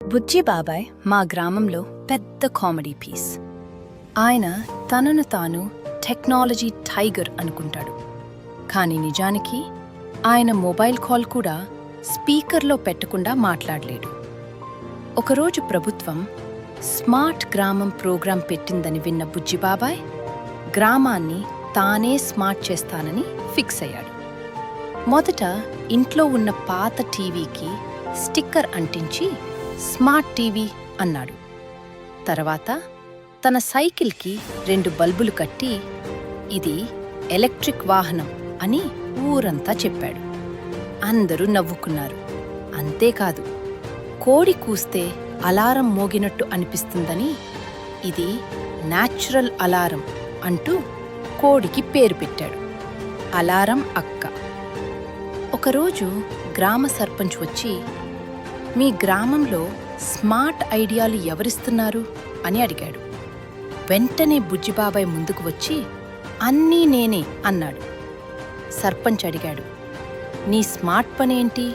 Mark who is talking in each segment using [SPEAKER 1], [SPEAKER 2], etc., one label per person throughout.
[SPEAKER 1] బుజ్జి బాబాయ్ మా గ్రామంలో పెద్ద కామెడీ పీస్. ఆయన తనను తాను టెక్నాలజీ టైగర్ అనుకుంటాడు. కానీ నిజానికి ఆయన మొబైల్ కాల్ కూడా స్పీకర్లో పెట్టకుండా మాట్లాడలేడు. ఒకరోజు ప్రభుత్వం స్మార్ట్ గ్రామం ప్రోగ్రాం పెట్టిందని విన్న బుజ్జి బాబాయ్ గ్రామాన్ని తానే స్మార్ట్ చేస్తానని ఫిక్స్ అయ్యాడు. మొదట ఇంట్లో ఉన్న పాత టీవీకి స్టిక్కర్ అంటించి స్మార్ట్ టీవీ అన్నాడు. తర్వాత తన సైకిల్కి 2 బల్బులు కట్టి ఇది ఎలక్ట్రిక్ వాహనం అని ఊరంతా చెప్పాడు. అందరూ నవ్వుకున్నారు. అంతేకాదు, కోడి కూస్తే అలారం మోగినట్టు అనిపిస్తుందని ఇది న్యాచురల్ అలారం అంటూ కోడికి పేరు పెట్టాడు, అలారం అక్క. ఒకరోజు గ్రామ సర్పంచ్ వచ్చి, మీ గ్రామంలో స్మార్ట్ ఐడియాలు ఎవరిస్తున్నారు అని అడిగాడు. వెంటనే బుజ్జిబాబాయ్ ముందుకు వచ్చి అన్నీ నేనే అన్నాడు. సర్పంచ్ అడిగాడు, నీ స్మార్ట్ పనేంటి?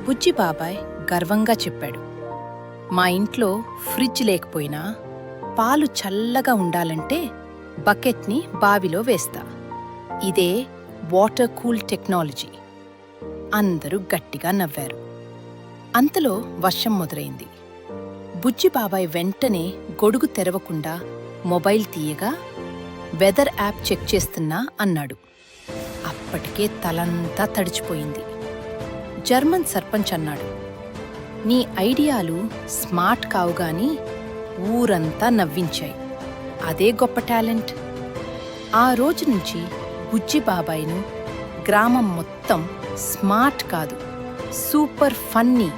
[SPEAKER 1] బుజ్జిబాబాయ్ గర్వంగా చెప్పాడు, మా ఇంట్లో ఫ్రిడ్జ్ లేకపోయినా పాలు చల్లగా ఉండాలంటే బకెట్ని బావిలో వేస్తా. ఇదే వాటర్ కూల్ టెక్నాలజీ. అందరూ గట్టిగా నవ్వారు. అంతలో వర్షం మొదలైంది. బుజ్జిబాబాయ్ వెంటనే గొడుగు తెరవకుండా మొబైల్ తీయగా వెదర్ యాప్ చెక్ చేస్తున్నా అన్నాడు. అప్పటికే తలంతా తడిచిపోయింది. జర్మన్ సర్పంచ్ అన్నాడు, నీ ఐడియాలు స్మార్ట్ కావుగాని ఊరంతా నవ్వించాయి. అదే గొప్ప టాలెంట్. ఆ రోజు నుంచి బుజ్జిబాబాయ్ను గ్రామం మొత్తం స్మార్ట్ కాదు, సూపర్ ఫన్నీ